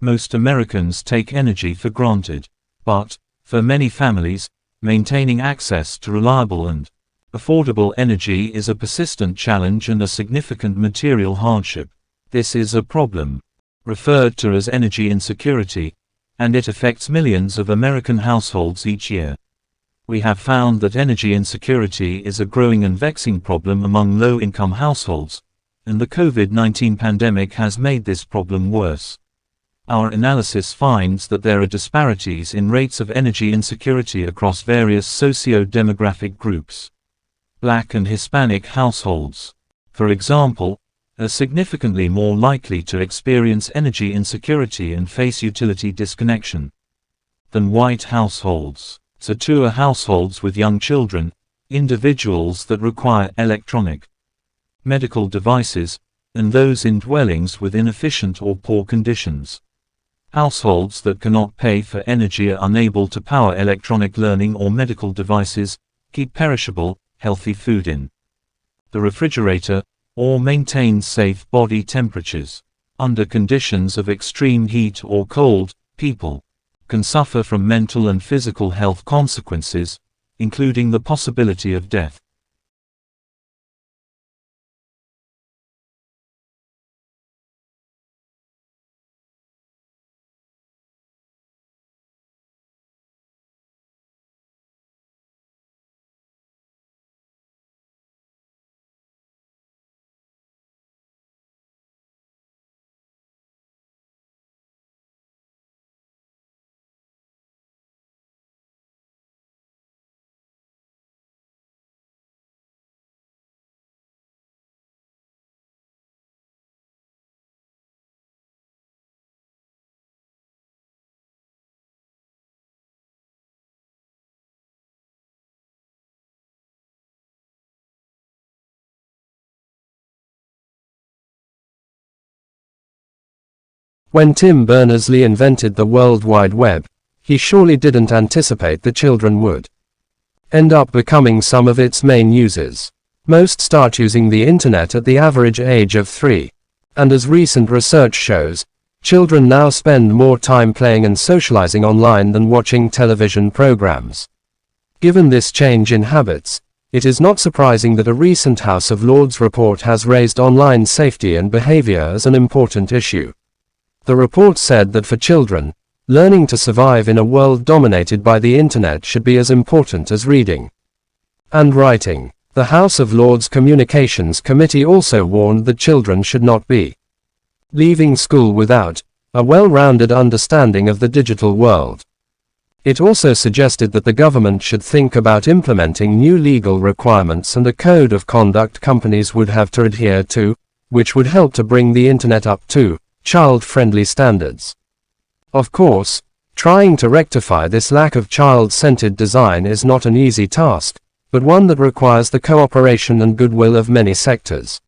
Most Americans take energy for granted. But, for many families, maintaining access to reliable and affordable energy is a persistent challenge and a significant material hardship. This is a problem, referred to as energy insecurity, and it affects millions of American households each year. We have found that energy insecurity is a growing and vexing problem among low-income households, and the COVID-19 pandemic has made this problem worse. Our analysis finds that there are disparities in rates of energy insecurity across various socio-demographic groups. Black and Hispanic households, for example, are significantly more likely to experience energy insecurity and face utility disconnection than white households. So too are households with young children, individuals that require electronic, medical devices, and those in dwellings with inefficient or poor conditions. Households that cannot pay for energy are unable to power electronic learning or medical devices, keep perishable, healthy food in the refrigerator, or maintain safe body temperatures. Under conditions of extreme heat or cold, people can suffer from mental and physical health consequences, including the possibility of death. When Tim Berners-Lee invented the World Wide Web, he surely didn't anticipate that children would end up becoming some of its main users. Most start using the internet at the average age of 3. And as recent research shows, children now spend more time playing and socializing online than watching television programs. Given this change in habits, it is not surprising that a recent House of Lords report has raised online safety and behavior as an important issue. The report said that for children, learning to survive in a world dominated by the internet should be as important as reading and writing. The House of Lords Communications Committee also warned that children should not be leaving school without a well-rounded understanding of the digital world. It also suggested that the government should think about implementing new legal requirements and a code of conduct companies would have to adhere to, which would help to bring the internet up to child-friendly standards. Of course, trying to rectify this lack of child-centered design is not an easy task, but one that requires the cooperation and goodwill of many sectors.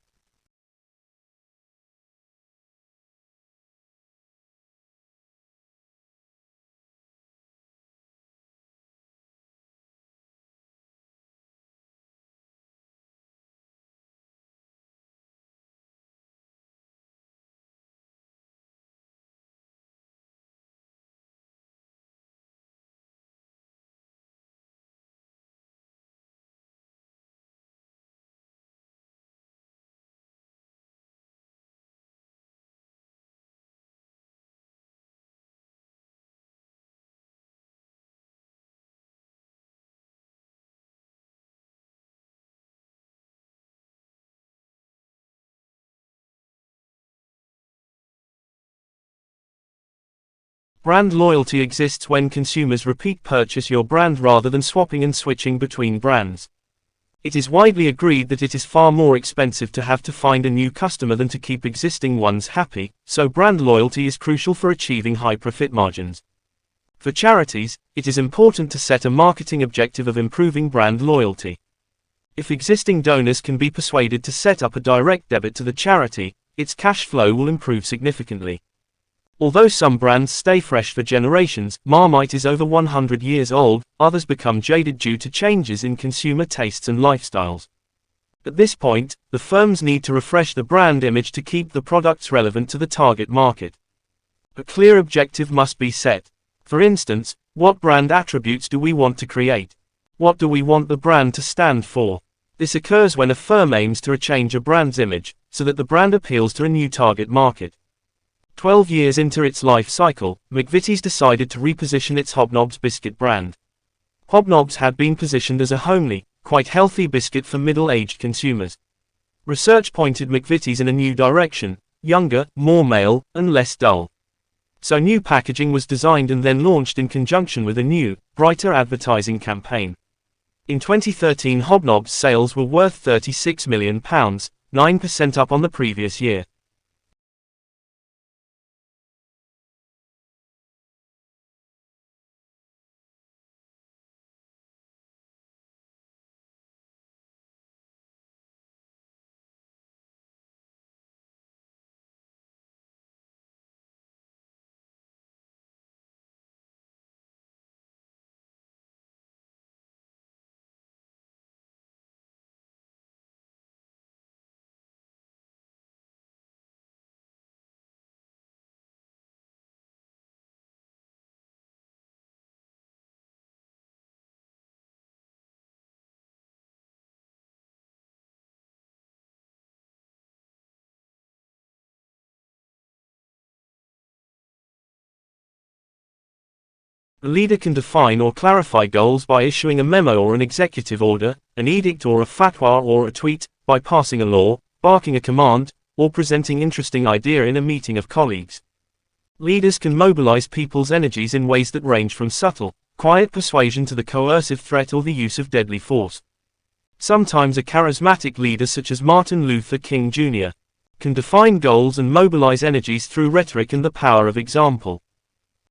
Brand loyalty exists when consumers repeat purchase your brand rather than swapping and switching between brands. It is widely agreed that it is far more expensive to have to find a new customer than to keep existing ones happy, so brand loyalty is crucial for achieving high profit margins. For charities, it is important to set a marketing objective of improving brand loyalty. If existing donors can be persuaded to set up a direct debit to the charity, its cash flow will improve significantly. Although some brands stay fresh for generations, Marmite is over 100 years old, others become jaded due to changes in consumer tastes and lifestyles. At this point, the firms need to refresh the brand image to keep the products relevant to the target market. A clear objective must be set. For instance, what brand attributes do we want to create? What do we want the brand to stand for? This occurs when a firm aims to change a brand's image, so that the brand appeals to a new target market. 12 years into its life cycle, McVitie's decided to reposition its Hobnobs biscuit brand. Hobnobs had been positioned as a homely, quite healthy biscuit for middle-aged consumers. Research pointed McVitie's in a new direction, younger, more male, and less dull. So new packaging was designed and then launched in conjunction with a new, brighter advertising campaign. In 2013, Hobnobs sales were worth £36 million, 9% up on the previous year. A leader can define or clarify goals by issuing a memo or an executive order, an edict or a fatwa or a tweet, by passing a law, barking a command, or presenting interesting idea in a meeting of colleagues. Leaders can mobilize people's energies in ways that range from subtle, quiet persuasion to the coercive threat or the use of deadly force. Sometimes a charismatic leader such as Martin Luther King Jr. can define goals and mobilize energies through rhetoric and the power of example.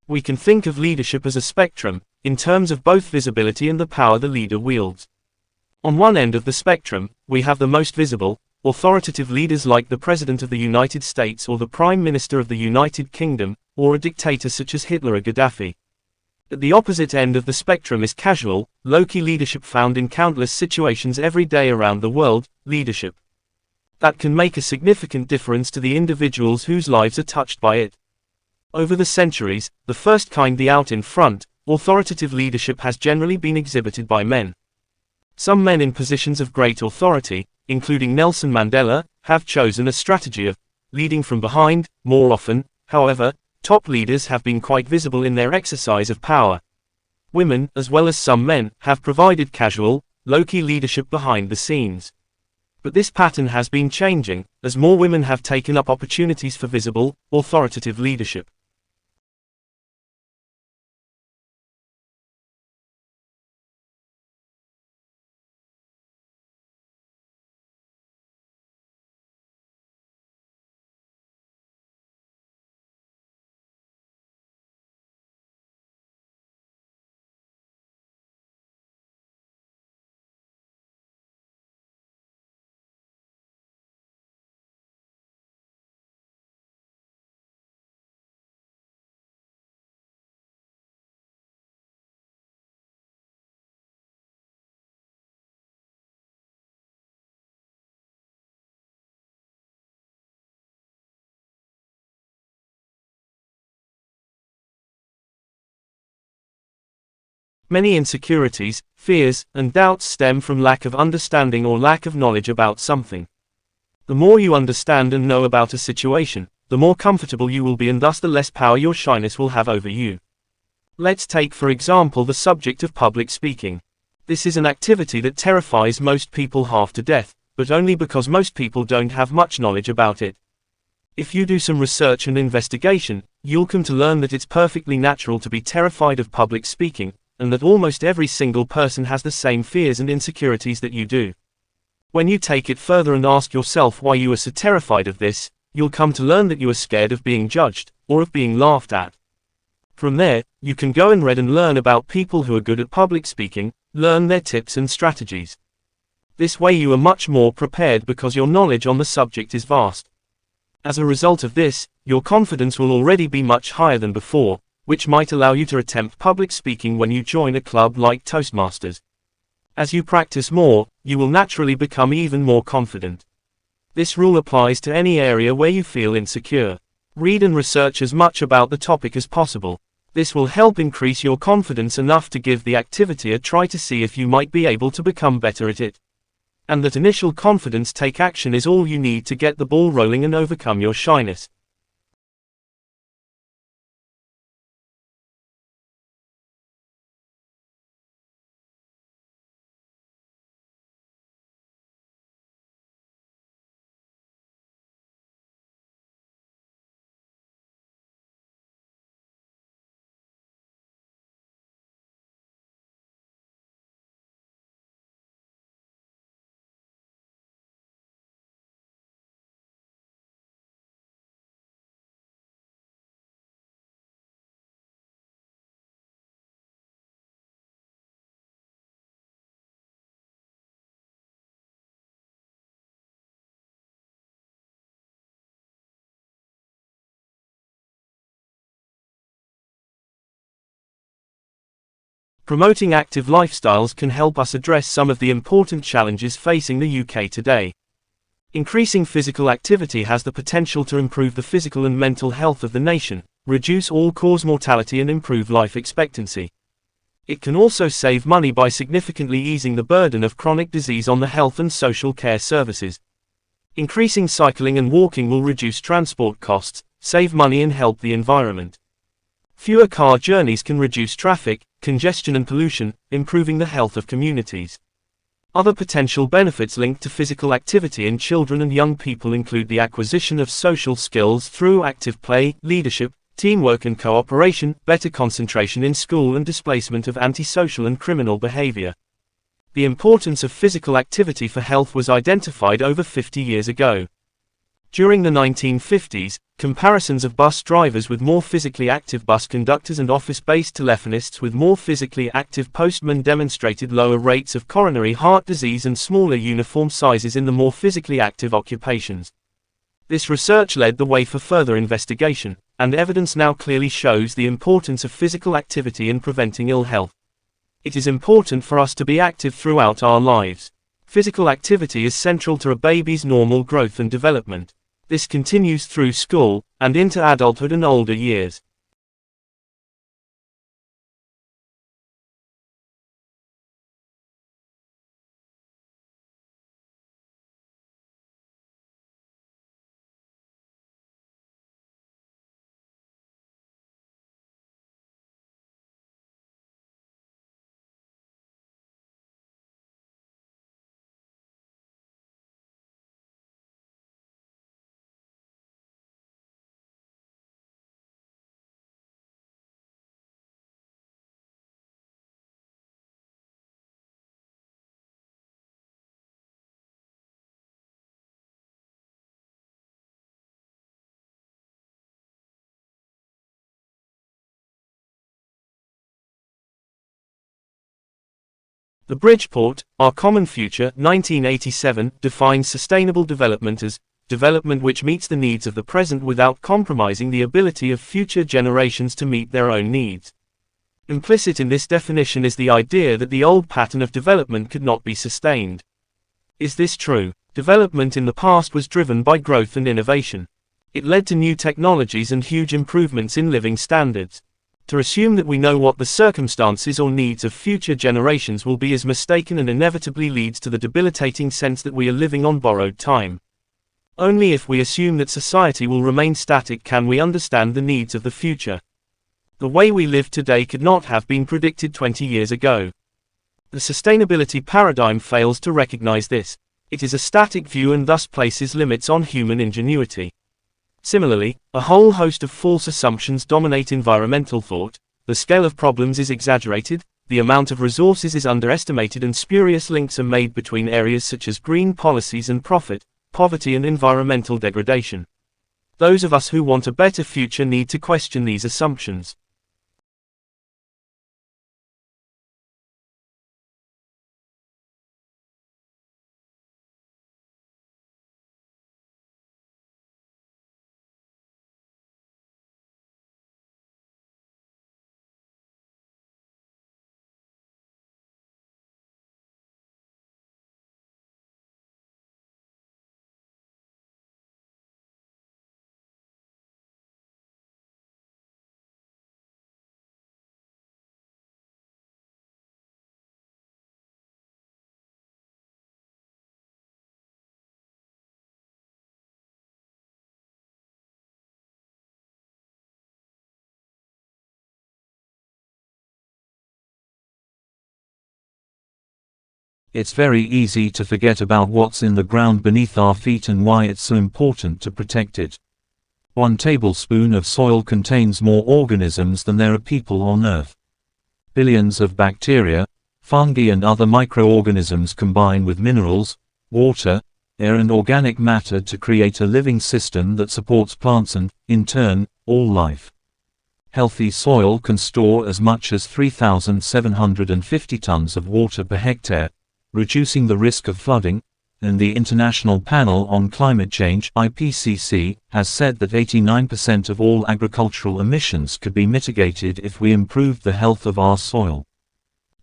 We can think of leadership as a spectrum, in terms of both visibility and the power the leader wields. On one end of the spectrum, we have the most visible, authoritative leaders like the President of the United States or the Prime Minister of the United Kingdom, or a dictator such as Hitler or Gaddafi. At the opposite end of the spectrum is casual, low-key leadership found in countless situations every day around the world, leadership that can make a significant difference to the individuals whose lives are touched by it. Over the centuries, the first kind, the out in front, authoritative leadership has generally been exhibited by men. Some men in positions of great authority, including Nelson Mandela, have chosen a strategy of leading from behind. More often, however, top leaders have been quite visible in their exercise of power. Women, as well as some men, have provided casual, low-key leadership behind the scenes. But this pattern has been changing, as more women have taken up opportunities for visible, authoritative leadership. Many insecurities, fears, and doubts stem from lack of understanding or lack of knowledge about something. The more you understand and know about a situation, the more comfortable you will be, and thus the less power your shyness will have over you. Let's take for example the subject of public speaking. This is an activity that terrifies most people half to death, but only because most people don't have much knowledge about it. If you do some research and investigation, you'll come to learn that it's perfectly natural to be terrified of public speaking, and that almost every single person has the same fears and insecurities that you do. When you take it further and ask yourself why you are so terrified of this, you'll come to learn that you are scared of being judged, or of being laughed at. From there, you can go and read and learn about people who are good at public speaking, learn their tips and strategies. This way you are much more prepared because your knowledge on the subject is vast. As a result of this, your confidence will already be much higher than before, which might allow you to attempt public speaking when you join a club like Toastmasters. As you practice more, you will naturally become even more confident. This rule applies to any area where you feel insecure. Read and research as much about the topic as possible. This will help increase your confidence enough to give the activity a try to see if you might be able to become better at it. And that initial confidence, take action, is all you need to get the ball rolling and overcome your shyness. Promoting active lifestyles can help us address some of the important challenges facing the UK today. Increasing physical activity has the potential to improve the physical and mental health of the nation, reduce all-cause mortality and improve life expectancy. It can also save money by significantly easing the burden of chronic disease on the health and social care services. Increasing cycling and walking will reduce transport costs, save money and help the environment. Fewer car journeys can reduce traffic, congestion and pollution, improving the health of communities. Other potential benefits linked to physical activity in children and young people include the acquisition of social skills through active play, leadership, teamwork and cooperation, better concentration in school and displacement of antisocial and criminal behavior. The importance of physical activity for health was identified over 50 years ago. During the 1950s, comparisons of bus drivers with more physically active bus conductors and office-based telephonists with more physically active postmen demonstrated lower rates of coronary heart disease and smaller uniform sizes in the more physically active occupations. This research led the way for further investigation, and evidence now clearly shows the importance of physical activity in preventing ill health. It is important for us to be active throughout our lives. Physical activity is central to a baby's normal growth and development. This continues through school, and into adulthood and older years. The Bridgeport, Our Common Future, 1987, defines sustainable development as development which meets the needs of the present without compromising the ability of future generations to meet their own needs. Implicit in this definition is the idea that the old pattern of development could not be sustained. Is this true? Development in the past was driven by growth and innovation. It led to new technologies and huge improvements in living standards. To assume that we know what the circumstances or needs of future generations will be is mistaken and inevitably leads to the debilitating sense that we are living on borrowed time. Only if we assume that society will remain static can we understand the needs of the future. The way we live today could not have been predicted 20 years ago. The sustainability paradigm fails to recognize this. It is a static view and thus places limits on human ingenuity. Similarly, a whole host of false assumptions dominate environmental thought. The scale of problems is exaggerated, the amount of resources is underestimated, and spurious links are made between areas such as green policies and profit, poverty and environmental degradation. Those of us who want a better future need to question these assumptions. It's very easy to forget about what's in the ground beneath our feet and why it's so important to protect it. 1 tablespoon of soil contains more organisms than there are people on Earth. Billions of bacteria, fungi and other microorganisms combine with minerals, water, air and organic matter to create a living system that supports plants and, in turn, all life. Healthy soil can store as much as 3,750 tons of water per hectare, reducing the risk of flooding, and the International Panel on Climate Change (IPCC) has said that 89% of all agricultural emissions could be mitigated if we improved the health of our soil.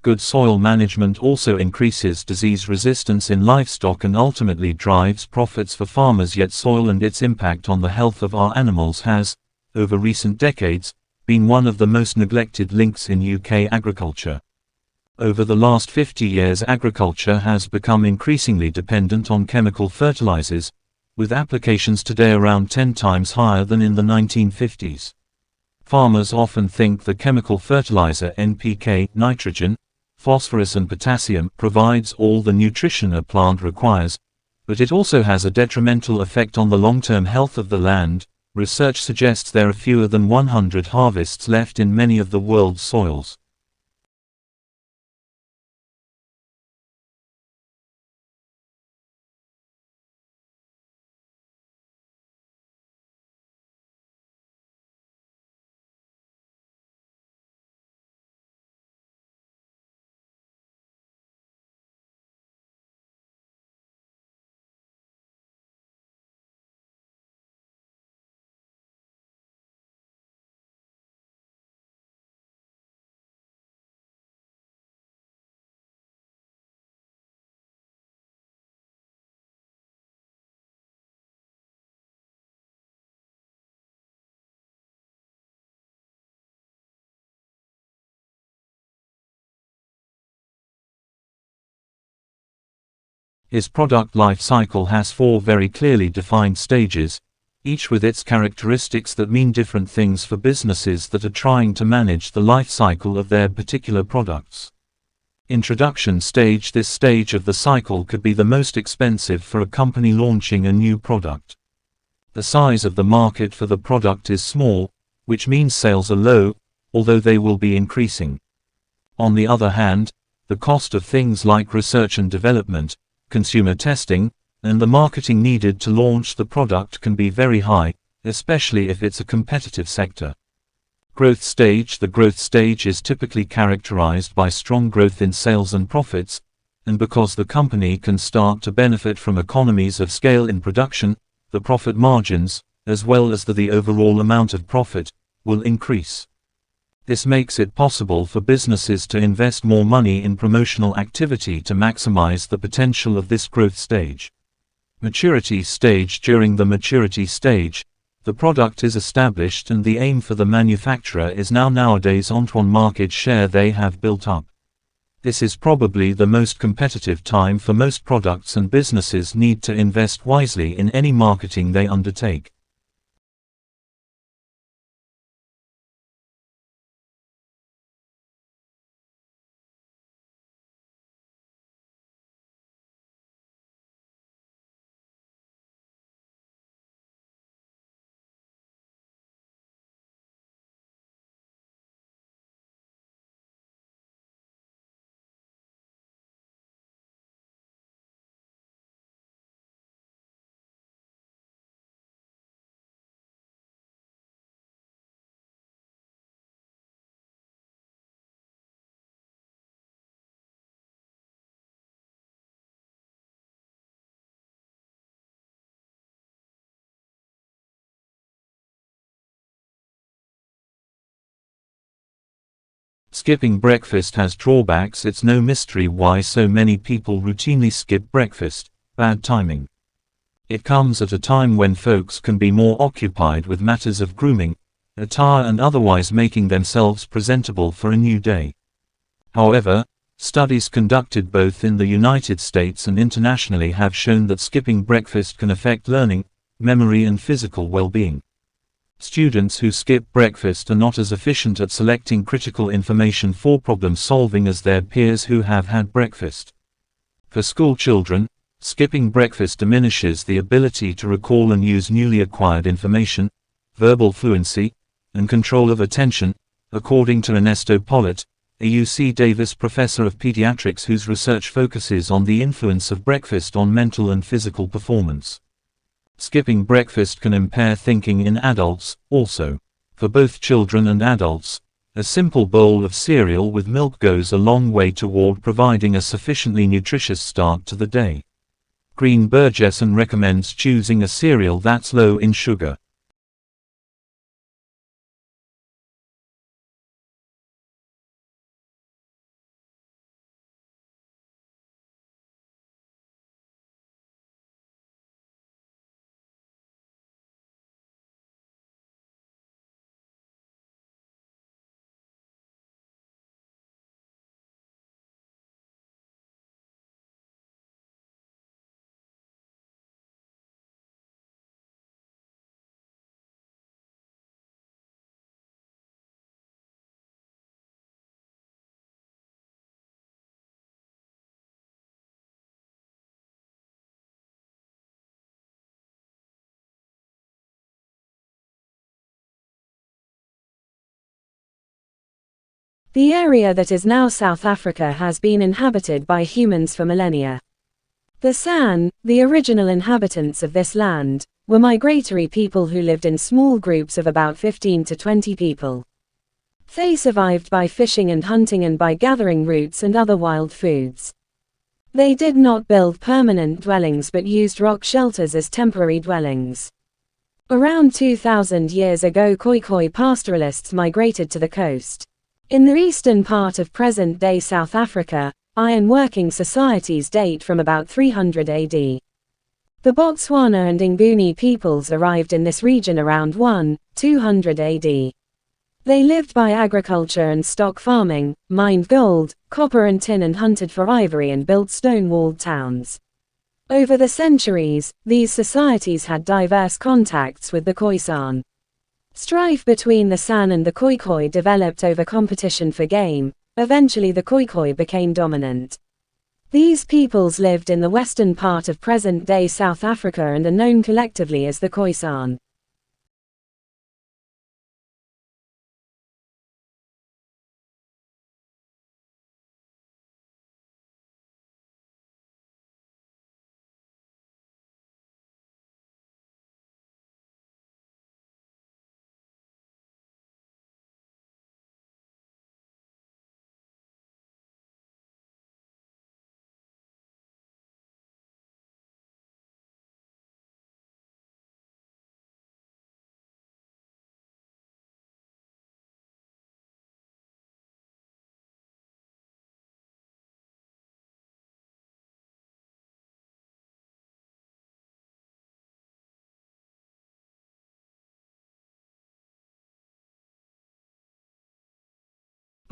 Good soil management also increases disease resistance in livestock and ultimately drives profits for farmers, yet soil and its impact on the health of our animals has, over recent decades, been one of the most neglected links in UK agriculture. Over the last 50 years, agriculture has become increasingly dependent on chemical fertilizers, with applications today around 10 times higher than in the 1950s. Farmers often think the chemical fertilizer NPK, nitrogen, phosphorus and potassium provides all the nutrition a plant requires, but it also has a detrimental effect on the long-term health of the land. Research suggests there are fewer than 100 harvests left in many of the world's soils. His product life cycle has 4 very clearly defined stages, each with its characteristics that mean different things for businesses that are trying to manage the life cycle of their particular products. Introduction stage. This stage of the cycle could be the most expensive for a company launching a new product. The size of the market for the product is small, which means sales are low, although they will be increasing. On the other hand, the cost of things like research and development, consumer testing, and the marketing needed to launch the product can be very high, especially if it's a competitive sector. Growth stage. The growth stage is typically characterized by strong growth in sales and profits, and because the company can start to benefit from economies of scale in production, the profit margins, as well as the overall amount of profit, will increase. This makes it possible for businesses to invest more money in promotional activity to maximize the potential of this growth stage. Maturity stage. During the maturity stage, the product is established and the aim for the manufacturer is nowadays onto market share they have built up. This is probably the most competitive time for most products, and businesses need to invest wisely in any marketing they undertake. Skipping breakfast has drawbacks. It's no mystery why so many people routinely skip breakfast. Bad timing. It comes at a time when folks can be more occupied with matters of grooming, attire and otherwise making themselves presentable for a new day. However, studies conducted both in the United States and internationally have shown that skipping breakfast can affect learning, memory and physical well-being. Students who skip breakfast are not as efficient at selecting critical information for problem solving as their peers who have had breakfast. For school children, skipping breakfast diminishes the ability to recall and use newly acquired information, verbal fluency, and control of attention, according to Ernesto Pollitt, a UC Davis professor of pediatrics whose research focuses on the influence of breakfast on mental and physical performance. Skipping breakfast can impair thinking in adults, also. For both children and adults, a simple bowl of cereal with milk goes a long way toward providing a sufficiently nutritious start to the day. Green Burgesson recommends choosing a cereal that's low in sugar. The area that is now South Africa has been inhabited by humans for millennia. The San, the original inhabitants of this land, were migratory people who lived in small groups of about 15 to 20 people. They survived by fishing and hunting and by gathering roots and other wild foods. They did not build permanent dwellings but used rock shelters as temporary dwellings. Around 2,000 years ago, Khoikhoi pastoralists migrated to the coast. In the eastern part of present-day South Africa, iron-working societies date from about 300 AD. The Botswana and Nguni peoples arrived in this region around 200 AD. They lived by agriculture and stock farming, mined gold, copper and tin and hunted for ivory and built stone-walled towns. Over the centuries, these societies had diverse contacts with the Khoisan. Strife between the San and the Khoikhoi developed over competition for game. Eventually the Khoikhoi became dominant. These peoples lived in the western part of present-day South Africa and are known collectively as the Khoisan.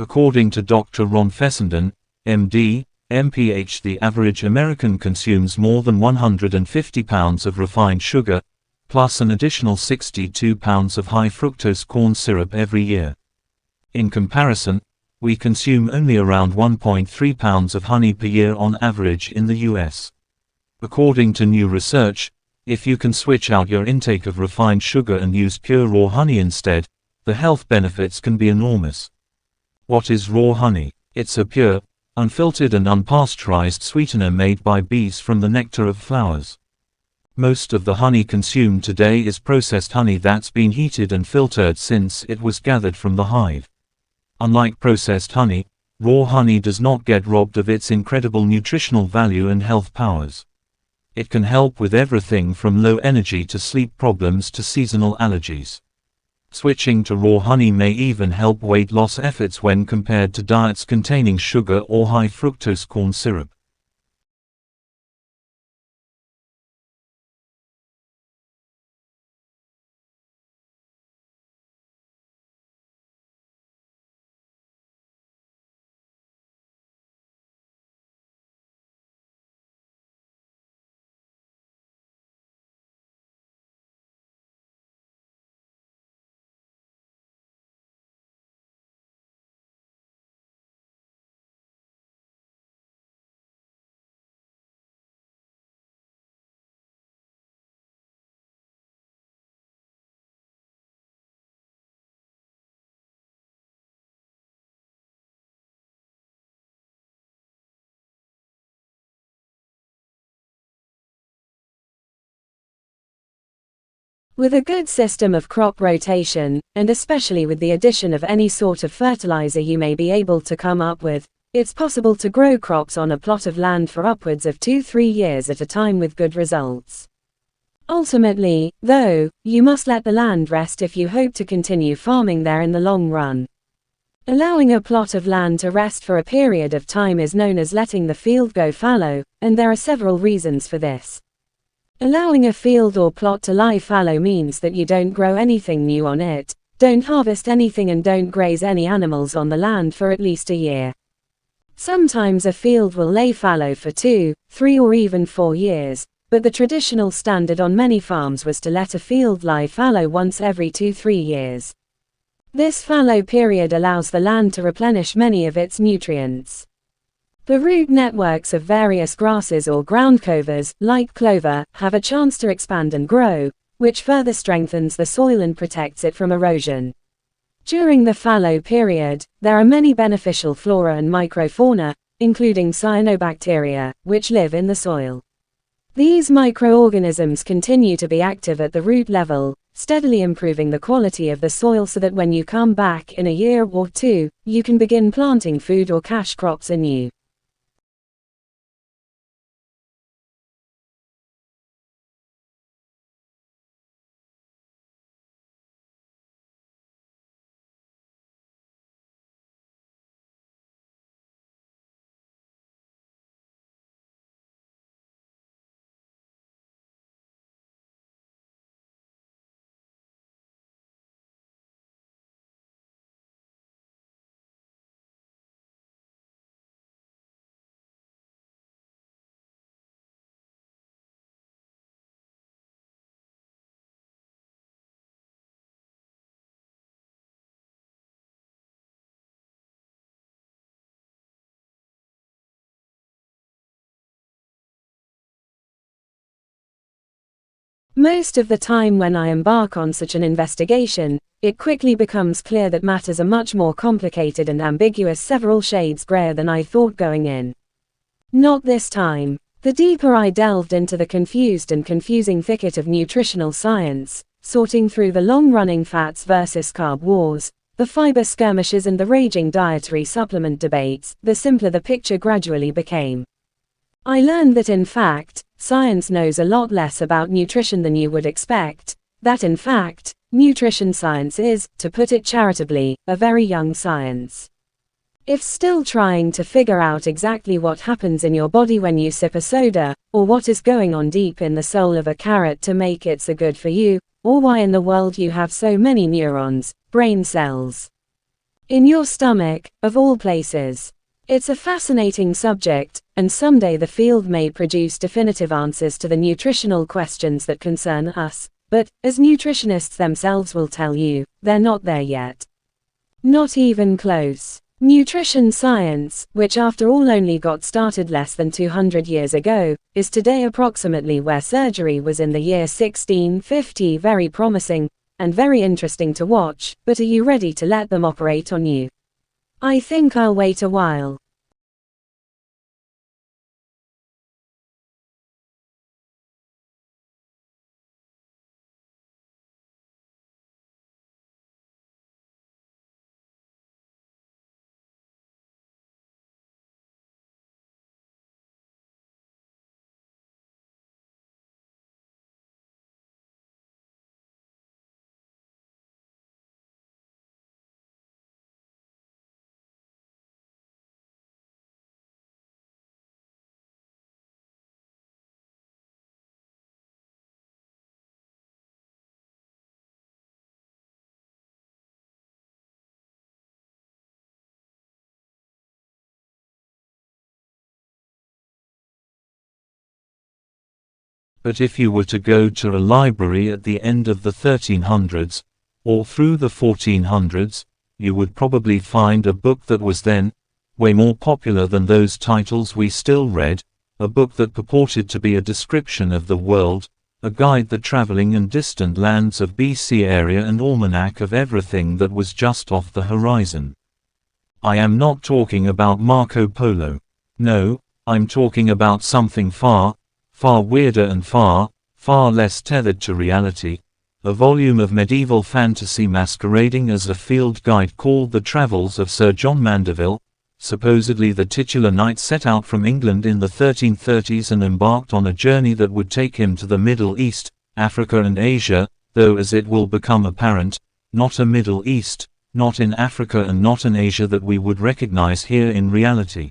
According to Dr. Ron Fessenden, MD, MPH, the average American consumes more than 150 pounds of refined sugar, plus an additional 62 pounds of high-fructose corn syrup every year. In comparison, we consume only around 1.3 pounds of honey per year on average in the US. According to new research, if you can switch out your intake of refined sugar and use pure raw honey instead, the health benefits can be enormous. What is raw honey? It's a pure, unfiltered and unpasteurized sweetener made by bees from the nectar of flowers. Most of the honey consumed today is processed honey that's been heated and filtered since it was gathered from the hive. Unlike processed honey, raw honey does not get robbed of its incredible nutritional value and health powers. It can help with everything from low energy to sleep problems to seasonal allergies. Switching to raw honey may even help weight loss efforts when compared to diets containing sugar or high fructose corn syrup. With a good system of crop rotation, and especially with the addition of any sort of fertilizer you may be able to come up with, it's possible to grow crops on a plot of land for upwards of 2-3 years at a time with good results. Ultimately, though, you must let the land rest if you hope to continue farming there in the long run. Allowing a plot of land to rest for a period of time is known as letting the field go fallow, and there are several reasons for this. Allowing a field or plot to lie fallow means that you don't grow anything new on it, don't harvest anything and don't graze any animals on the land for at least a year. Sometimes a field will lay fallow for 2, 3 or even 4 years, but the traditional standard on many farms was to let a field lie fallow once every 2-3 years. This fallow period allows the land to replenish many of its nutrients. The root networks of various grasses or ground covers, like clover, have a chance to expand and grow, which further strengthens the soil and protects it from erosion. During the fallow period, there are many beneficial flora and microfauna, including cyanobacteria, which live in the soil. These microorganisms continue to be active at the root level, steadily improving the quality of the soil so that when you come back in a year or 2, you can begin planting food or cash crops anew. Most of the time when I embark on such an investigation, it quickly becomes clear that matters are much more complicated and ambiguous, several shades grayer than I thought going in. Not this time. The deeper I delved into the confused and confusing thicket of nutritional science, sorting through the long-running fats versus carb wars, the fiber skirmishes and the raging dietary supplement debates, the simpler the picture gradually became. I learned that in fact, science knows a lot less about nutrition than you would expect, that in fact, nutrition science is, to put it charitably, a very young science. If still trying to figure out exactly what happens in your body when you sip a soda, or what is going on deep in the soul of a carrot to make it so good for you, or why in the world you have so many neurons, brain cells, in your stomach, of all places. It's a fascinating subject, and someday the field may produce definitive answers to the nutritional questions that concern us, but, as nutritionists themselves will tell you, they're not there yet. Not even close. Nutrition science, which after all only got started less than 200 years ago, is today approximately where surgery was in the year 1650. Very promising, and very interesting to watch, but are you ready to let them operate on you? I think I'll wait a while. But if you were to go to a library at the end of the 1300s, or through the 1400s, you would probably find a book that was then way more popular than those titles we still read, a book that purported to be a description of the world, a guide the traveling and distant lands of BC area and almanac of everything that was just off the horizon. I am not talking about Marco Polo. No, I'm talking about something far weirder and far less tethered to reality, a volume of medieval fantasy masquerading as a field guide called The Travels of Sir John Mandeville. Supposedly the titular knight set out from England in the 1330s and embarked on a journey that would take him to the Middle East, Africa and Asia, though as it will become apparent, not a Middle East, not in Africa and not an Asia that we would recognize here in reality.